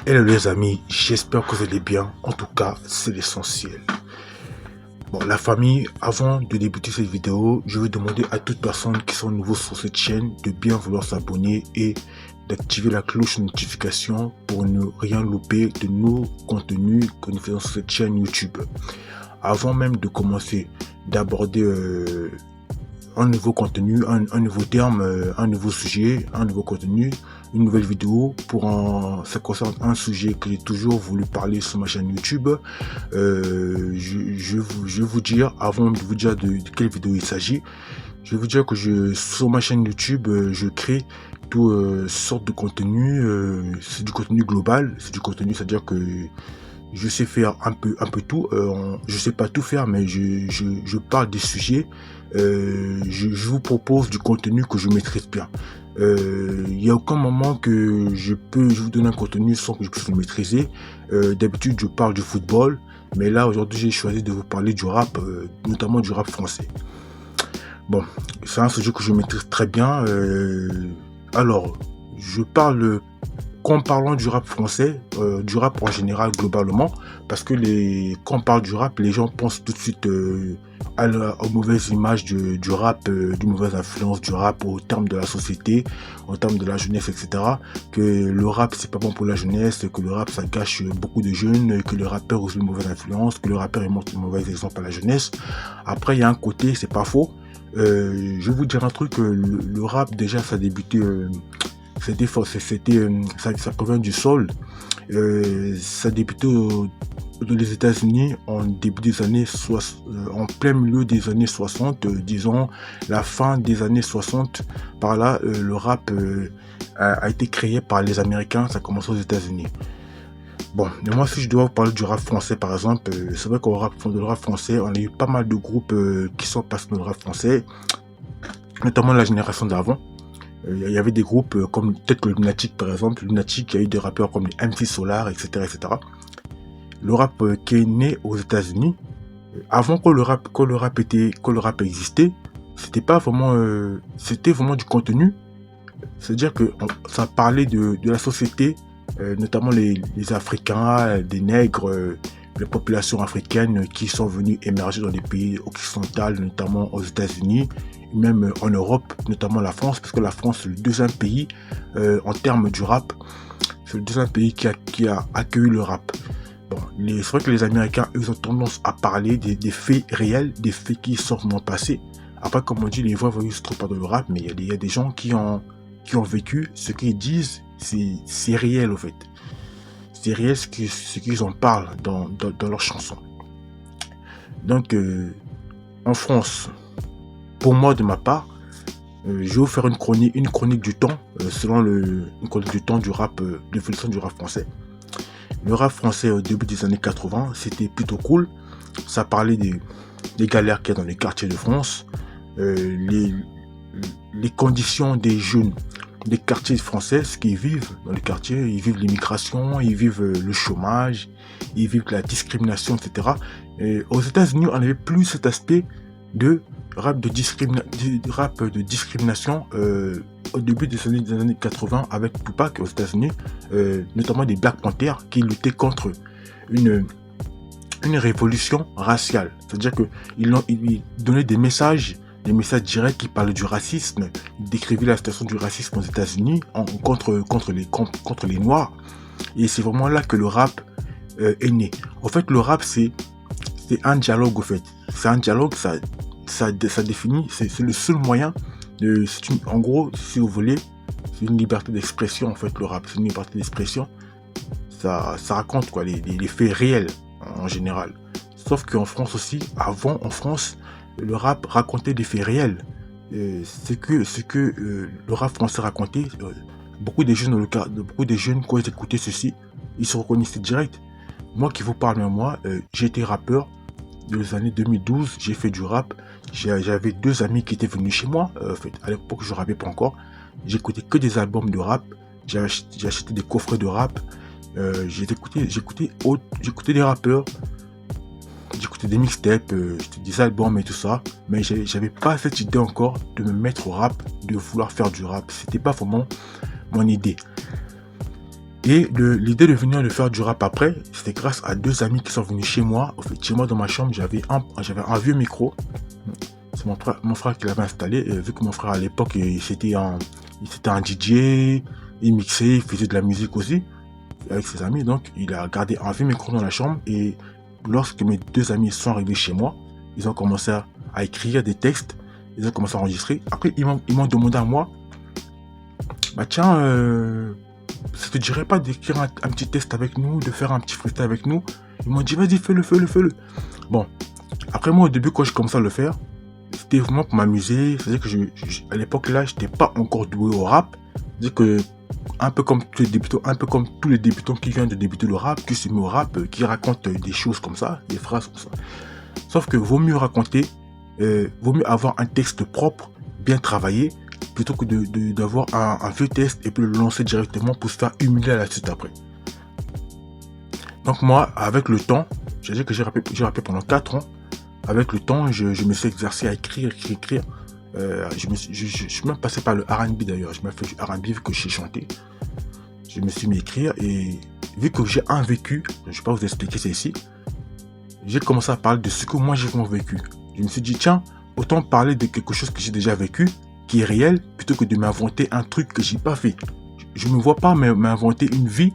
Hello les amis, j'espère que vous allez bien. En tout cas, c'est l'essentiel. Bon, la famille, avant de débuter cette vidéo, je vais demander à toutes personnes qui sont nouveaux sur cette chaîne de bien vouloir s'abonner et d'activer la cloche de notification pour ne rien louper de nos contenus que nous faisons sur cette chaîne YouTube. Avant même de commencer d'aborder un nouveau contenu, un nouveau terme, un nouveau sujet, un nouveau contenu, une nouvelle vidéo ça concerne un sujet que j'ai toujours voulu parler sur ma chaîne YouTube. Je vais vous dire, avant de vous dire de quelle vidéo il s'agit, je vais vous dire que sur ma chaîne YouTube, je crée toutes sortes de contenu. C'est du contenu global, c'est du contenu, c'est-à-dire que je sais faire un peu tout. Je sais pas tout faire, mais je parle des sujets. Je vous propose du contenu que je maîtrise bien. Il n'y a aucun moment que je vous donne un contenu sans que je puisse le maîtriser. D'habitude, je parle du football, mais là, aujourd'hui, j'ai choisi de vous parler du rap, notamment du rap français. Bon, c'est un sujet que je maîtrise très bien. Alors, je parle qu'en parlant du rap français, du rap en général globalement, parce que quand on parle du rap, les gens pensent tout de suite aux mauvaises images du rap, d'une mauvaise influence du rap au terme de la société, au terme de la jeunesse, etc. Que le rap c'est pas bon pour la jeunesse, que le rap ça gâche beaucoup de jeunes, que le rappeur aussi une mauvaise influence, que le rappeur il montre un mauvais exemple à la jeunesse. Après il y a un côté, c'est pas faux. Je vais vous dire un truc, le rap déjà ça a débuté. Ça provient du soul. Ça a débuté dans les États-Unis en début des années en plein milieu des années 60, disons la fin des années 60. Par là, le rap a été créé par les Américains. Ça a commencé aux États-Unis. Bon, mais moi si je dois vous parler du rap français par exemple, c'est vrai qu'au rap français, on a eu pas mal de groupes qui sont passés dans le rap français, notamment la génération d'avant. Il y avait des groupes comme peut-être le Lunatic par exemple. Le Lunatic, il y a eu des rappeurs comme les MC Solar, etc. etc. Le rap qui est né aux États-Unis, avant que le rap existait, c'était pas vraiment, c'était vraiment du contenu. C'est-à-dire que ça parlait de la société, notamment les Africains, des nègres, les populations africaines qui sont venues émerger dans les pays occidentaux, notamment aux États-Unis, même en Europe, notamment la France, parce que la France c'est le deuxième pays en termes du rap, c'est le deuxième pays qui a accueilli le rap. Bon, c'est vrai que les Américains, ils ont tendance à parler des faits réels, des faits qui sont vraiment passés. Après, comme on dit, les voix vont se tromper dans le rap, mais il y a des gens qui ont vécu, ce qu'ils disent, c'est réel en fait. C'est réel ce qu'ils en parlent dans leurs chansons. Donc, en France, pour moi, de ma part, je vais vous faire une chronique du temps, une chronique du temps du rap, l'évolution du rap français. Le rap français au début des années 80, c'était plutôt cool. Ça parlait des galères qu'il y a dans les quartiers de France, les conditions des jeunes des quartiers français, ce qu'ils vivent dans les quartiers. Ils vivent l'immigration, ils vivent le chômage, ils vivent la discrimination, etc. Et aux États-Unis, on n'avait plus cet aspect de rap de discrimination au début des années 80 avec Tupac aux États-Unis, notamment des Black Panthers qui luttaient contre une révolution raciale. C'est-à-dire qu'ils donnaient des messages directs qui parlaient du racisme, décrivaient la situation du racisme aux États-Unis contre les Noirs. Et c'est vraiment là que le rap est né. En fait, le rap, c'est un dialogue, en fait. C'est un dialogue, ça définit, c'est le seul moyen en gros, si vous voulez, c'est une liberté d'expression, en fait, le rap. C'est une liberté d'expression. Ça raconte quoi, les faits réels, en général. Sauf qu'en France aussi, avant, en France, le rap racontait des faits réels. Ce que le rap français racontait, beaucoup des jeunes quand ils écoutaient ceci, ils se reconnaissaient direct. Moi qui vous parle, moi, j'ai été rappeur dans les années 2012, j'ai fait du rap. J'avais deux amis qui étaient venus chez moi. En fait, à l'époque, je ne rappais pas encore. J'écoutais que des albums de rap. J'ai acheté des coffrets de rap. J'écoutais des rappeurs. J'écoutais des mixtapes, des albums et tout ça. Mais j'avais pas cette idée encore de me mettre au rap, de vouloir faire du rap. C'était pas vraiment mon idée. Et l'idée de venir de faire du rap après, c'était grâce à deux amis qui sont venus chez moi. En fait, chez moi dans ma chambre, j'avais un vieux micro. C'est mon frère qui l'avait installé. Et vu que mon frère à l'époque, c'était un DJ, il mixait, il faisait de la musique aussi avec ses amis. Donc il a gardé un vieux micro dans la chambre. Et lorsque mes deux amis sont arrivés chez moi, ils ont commencé à écrire des textes. Ils ont commencé à enregistrer. Après, ils m'ont demandé à moi, bah tiens, ça te dirait pas d'écrire un petit texte avec nous, de faire un petit freestyle avec nous? Ils m'ont dit, vas-y, fais-le. Bon, après moi, au début, quand je commençais à le faire, c'était vraiment pour m'amuser. C'est-à-dire que à l'époque là, j'étais pas encore doué au rap. C'est-à-dire que, un peu comme tous les débutants qui viennent de débuter le rap, qui se mettent au rap, qui racontent des choses comme ça, des phrases comme ça. Sauf que vaut mieux raconter, vaut mieux avoir un texte propre, bien travaillé, plutôt que d'avoir un vieux texte et puis le lancer directement pour se faire humilier à la suite après. Donc moi, avec le temps, j'ai rappé pendant 4 ans. Avec le temps, je me suis exercé à écrire. Je suis même passé par le R&B d'ailleurs. Je m'ai fait du R&B vu que je sais chanter. Je me suis mis à écrire et vu que j'ai un vécu, je ne vais pas vous expliquer ça ici, j'ai commencé à parler de ce que moi j'ai vraiment vécu. Je me suis dit, tiens, autant parler de quelque chose que j'ai déjà vécu, qui est réel, plutôt que de m'inventer un truc que j'ai pas fait. Je me vois pas m'inventer une vie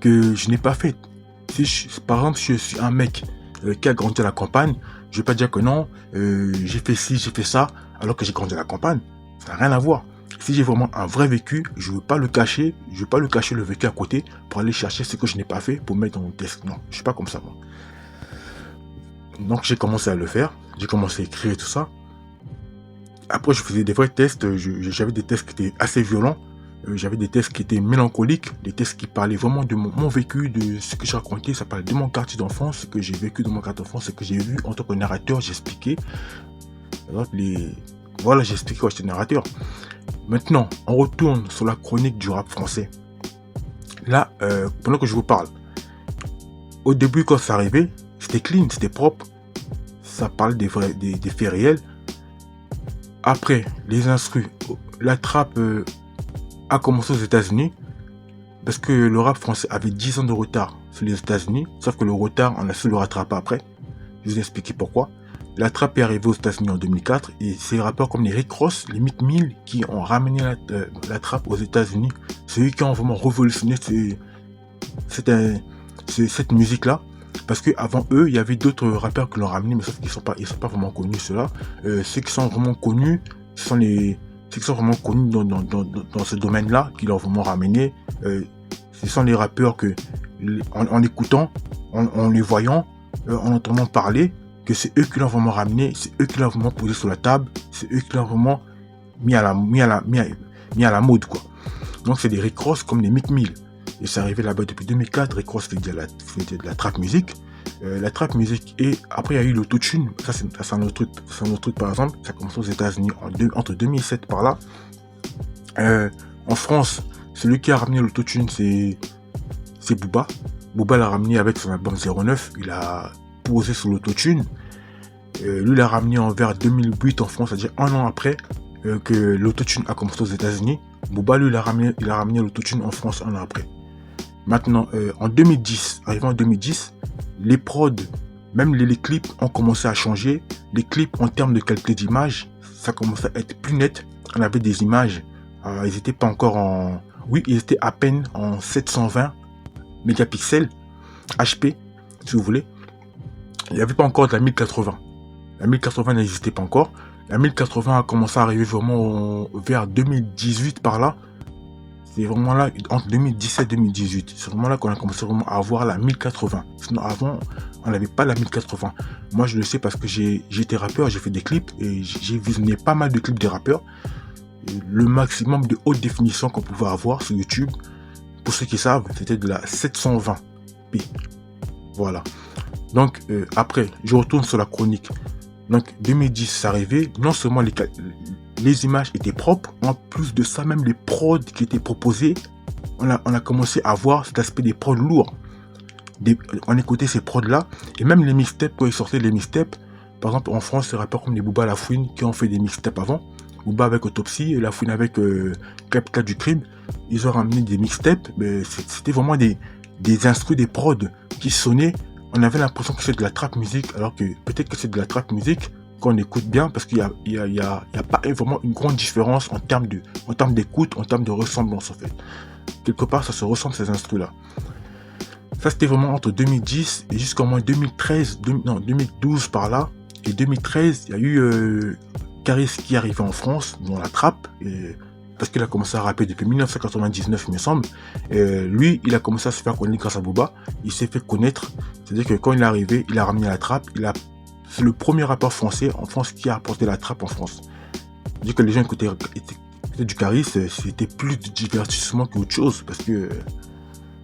que je n'ai pas faite. Par exemple, je suis un mec qui a grandi à la campagne, je vais pas dire que non, j'ai fait ci, j'ai fait ça, alors que j'ai grandi à la campagne. Ça n'a rien à voir. Si j'ai vraiment un vrai vécu, je ne veux pas le cacher, le vécu à côté pour aller chercher ce que je n'ai pas fait pour mettre dans mon texte. Non, je suis pas comme ça moi. Donc j'ai commencé à le faire, j'ai commencé à écrire tout ça. Après je faisais des vrais tests, j'avais des tests qui étaient assez violents, j'avais des tests qui étaient mélancoliques, des tests qui parlaient vraiment de mon vécu, de ce que j'ai raconté, ça parlait de mon quartier d'enfance, ce que j'ai vécu dans mon quartier d'enfance, ce que j'ai vu en tant que narrateur, j'expliquais. Voilà, j'expliquais quand j'étais narrateur. Maintenant, on retourne sur la chronique du rap français. Là, pendant que je vous parle, au début quand ça arrivait, c'était clean, c'était propre, ça parlait des faits réels. Après, les instrus, la trappe a commencé aux États-Unis parce que le rap français avait 10 ans de retard sur les États-Unis, sauf que le retard, on a su le rattraper après. Je vais vous expliquer pourquoi. La trappe est arrivée aux États-Unis en 2004 et c'est les rappeurs comme les Rick Ross, les Meek Mill qui ont ramené la trappe aux États-Unis. C'est eux qui ont vraiment révolutionné cette musique-là. Parce qu'avant eux, il y avait d'autres rappeurs qui l'ont ramené, mais sauf qu'ils ne sont pas vraiment connus, ceux-là. Ceux qui sont vraiment connus, ce sont ceux qui sont vraiment connus dans ce domaine-là, qui l'ont vraiment ramené. Ce sont les rappeurs que, en écoutant, en les voyant, en entendant parler, que c'est eux qui l'ont vraiment ramené, c'est eux qui l'ont vraiment posé sur la table, c'est eux qui l'ont vraiment mis à la mode, quoi. Donc c'est des Rick Ross comme des Meek Mill. Et c'est arrivé là-bas depuis 2004, Rick Ross faisait de la trap music. La trap music, et après il y a eu l'autotune, ça c'est un autre truc par exemple, ça a commencé aux États-Unis entre 2007 par là. En France, celui qui a ramené l'autotune c'est Booba. Booba l'a ramené avec son album 09, il a posé sur l'autotune. Lui l'a ramené en vers 2008 en France, c'est-à-dire un an après que l'autotune a commencé aux États-Unis. Booba lui il a ramené l'autotune en France un an après. Maintenant, en 2010, arrivant en 2010, les prods, même les clips ont commencé à changer. Les clips en termes de qualité d'image, ça commençait à être plus net. On avait des images, ils n'étaient pas encore en... Oui, ils étaient à peine en 720 mégapixels HP, si vous voulez. Il n'y avait pas encore de la 1080. La 1080 n'existait pas encore. La 1080 a commencé à arriver vraiment vers 2018 par là. C'est vraiment là, entre 2017 et 2018. C'est vraiment là qu'on a commencé vraiment à avoir la 1080. Sinon avant, on n'avait pas la 1080. Moi je le sais parce que j'étais rappeur, j'ai fait des clips et j'ai visionné pas mal de clips des rappeurs. Et le maximum de haute définition qu'on pouvait avoir sur YouTube, pour ceux qui savent, c'était de la 720p. Voilà. Donc après, je retourne sur la chronique. Donc 2010, c'est arrivé. Non seulement les images étaient propres, en plus de ça, même les prods qui étaient proposés, on a commencé à voir cet aspect des prods lourds. On écoutait ces prods là, et même les mixtapes, quand ils sortaient les mixtapes, par exemple en France, c'est rappeurs comme les Booba La Fouine qui ont fait des mixtapes avant, Booba avec Autopsy, La Fouine avec Capital du Crime. Ils ont ramené des mixtapes, mais c'était vraiment des instrus, des prods qui sonnaient. On avait l'impression que c'est de la trap musique, alors que peut-être que c'est de la trap musique qu'on écoute bien, parce qu'il y a pas vraiment une grande différence en termes d'écoute, en termes de ressemblance en fait. Quelque part, ça se ressemble ces instrus-là. Ça, c'était vraiment entre 2010 et jusqu'au moins 2012 par là. Et 2013, il y a eu Caris qui arrivait en France, dans la trappe, parce qu'il a commencé à rapper depuis 1999, il me semble. Lui, il a commencé à se faire connaître grâce à Booba. Il s'est fait connaître. C'est-à-dire que quand il est arrivé, il a ramené la trappe. C'est le premier rappeur français en France qui a apporté la trappe en France. C'est-à-dire que les gens écoutaient du Caris, c'était plus de divertissement qu'autre chose. Parce que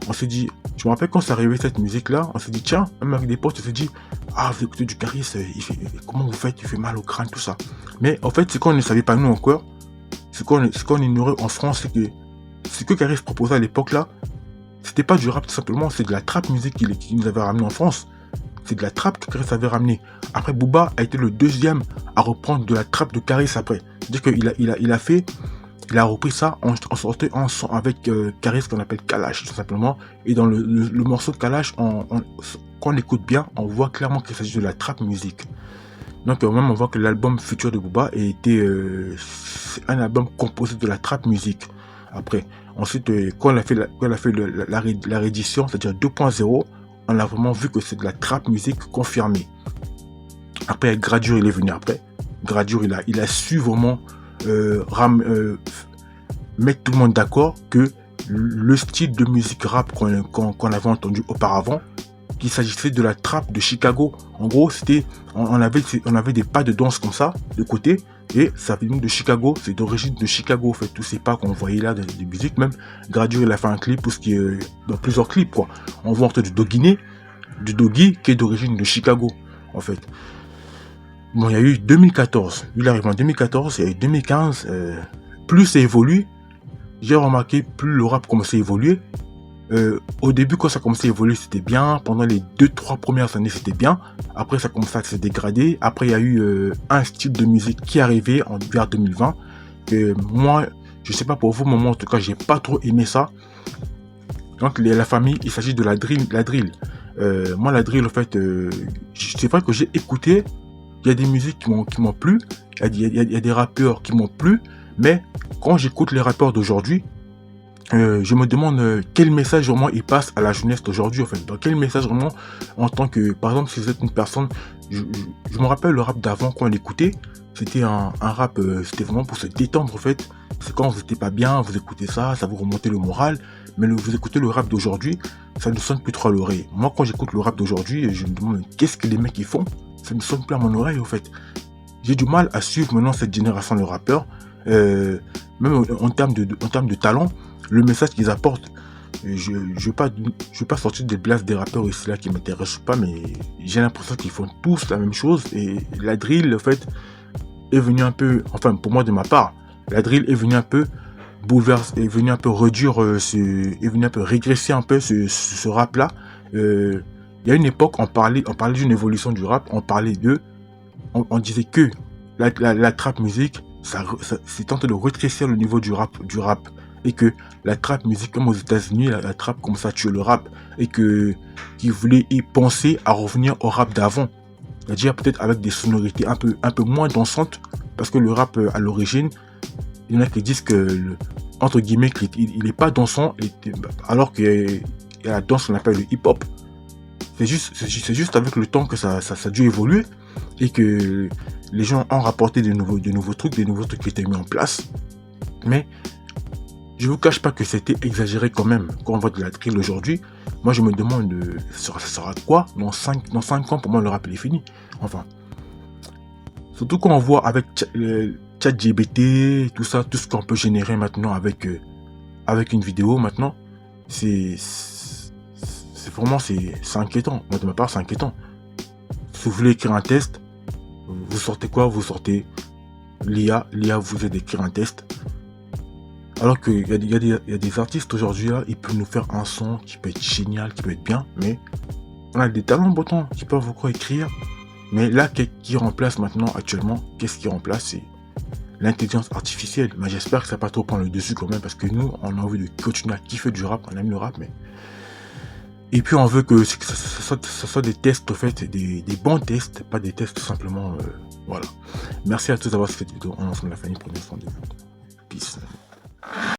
on s'est dit, je me rappelle quand c'est arrivé cette musique-là, on s'est dit, tiens, même avec des potes, on s'est dit, ah, vous écoutez du Caris, comment vous faites, il fait mal au crâne, tout ça. Mais en fait, ce qu'on ne savait pas nous encore, ce qu'on ignorait en France, c'est que ce que Caris proposait à l'époque là, c'était pas du rap tout simplement, c'est de la trap musique qu'il nous avait ramené en France. C'est de la trap que Caris avait ramené. Après, Booba a été le deuxième à reprendre de la trap de Caris après. C'est-à-dire qu'il il a repris ça en sortant en son avec Caris qu'on appelle Kalash tout simplement. Et dans le morceau de Kalash, quand on l'écoute bien, on voit clairement qu'il s'agit de la trap musique. Donc même on voit que l'album futur de Booba c'est un album composé de la trap musique. Après, ensuite quand on a fait la réédition, c'est-à-dire 2.0, on a vraiment vu que c'est de la trap musique confirmée. Après Gradure, il est venu après. Gradure, il a su vraiment mettre tout le monde d'accord que le style de musique rap qu'on avait entendu auparavant, qu'il s'agissait de la trap de Chicago. En gros, on avait des pas de danse comme ça, de côté, et ça vient de Chicago, c'est d'origine de Chicago, en fait, tous ces pas qu'on voyait là dans les musiques, même Gradure, il a fait un clip, dans plusieurs clips, quoi. On voit du Doggy, qui est d'origine de Chicago, en fait. Bon, il y a eu 2014, il arrive en 2014, il y a eu 2015, plus ça évolue, j'ai remarqué plus le rap commençait à évoluer. Au début, quand ça commençait à évoluer, c'était bien. Pendant les 2-3 premières années, c'était bien. Après, ça commençait à se dégrader. Après, il y a eu un style de musique qui est arrivé vers 2020. Moi, je sais pas pour vous, mais moi, en tout cas, j'ai pas trop aimé ça. Donc, la famille, il s'agit de la drill. Moi, la drill, en fait, c'est vrai que j'ai écouté. Il y a des musiques qui m'ont plu. Il y a des rappeurs qui m'ont plu. Mais quand j'écoute les rappeurs d'aujourd'hui, je me demande quel message vraiment il passe à la jeunesse d'aujourd'hui, en fait. Dans quel message vraiment, en tant que, par exemple, si vous êtes une personne, je me rappelle le rap d'avant quand on l'écoutait, c'était un rap, c'était vraiment pour se détendre, en fait. C'est quand vous n'étiez pas bien, vous écoutez ça vous remontait le moral. Mais vous écoutez le rap d'aujourd'hui, ça ne sonne plus trop à l'oreille. Moi, quand j'écoute le rap d'aujourd'hui, je me demande qu'est-ce que les mecs ils font. Ça ne sonne plus à mon oreille, en fait. J'ai du mal à suivre maintenant cette génération de rappeurs, même en termes de talent. Le message qu'ils apportent, je vais pas sortir des blagues des rappeurs ici là qui m'intéressent pas, mais j'ai l'impression qu'ils font tous la même chose. Et la drill, en fait, est venue un peu, enfin pour moi de ma part, la drill est venue un peu bouleverser, est venue un peu réduire, est venue un peu régresser un peu ce rap là. Il y a une époque, on parlait d'une évolution du rap, on disait que la trap musique, c'est tenté de rétrécir le niveau du rap. Et que la trap musique, comme aux États-Unis, la trap commence à tuer le rap, et qu'ils voulaient y penser à revenir au rap d'avant, c'est-à-dire peut-être avec des sonorités un peu moins dansantes, parce que le rap à l'origine, il y en a qui disent que entre guillemets il n'est pas dansant, alors que la danse qu'on appelle le hip-hop. C'est juste avec le temps que ça a dû évoluer, et que les gens ont rapporté de nouveaux trucs qui étaient mis en place. Mais je vous cache pas que c'était exagéré quand même. Quand on voit de la drill aujourd'hui, moi je me demande, ça sera quoi dans 5 ans. Pour moi le rap il est fini. Enfin, surtout quand on voit avec ChatGPT, tout ça, tout ce qu'on peut générer maintenant avec une vidéo maintenant, c'est vraiment inquiétant. Moi de ma part c'est inquiétant. Si vous voulez écrire un test, vous sortez quoi? Vous sortez l'IA vous aide à écrire un test. Alors qu'il y a des artistes aujourd'hui là, ils peuvent nous faire un son qui peut être génial, qui peut être bien, mais on a des talents boutons qui peuvent encore écrire. Mais là, qui remplace maintenant actuellement? Qu'est-ce qui remplace? l'intelligence artificielle. Mais j'espère que ça va pas trop prendre le dessus quand même, parce que nous, on a envie de continuer à kiffer du rap, on aime le rap, mais... Et puis on veut que ça soit des tests, en fait, des bons tests, pas des tests tout simplement, voilà. Merci à tous d'avoir fait cette vidéo, on se la famille, prenez soin de vous. Peace.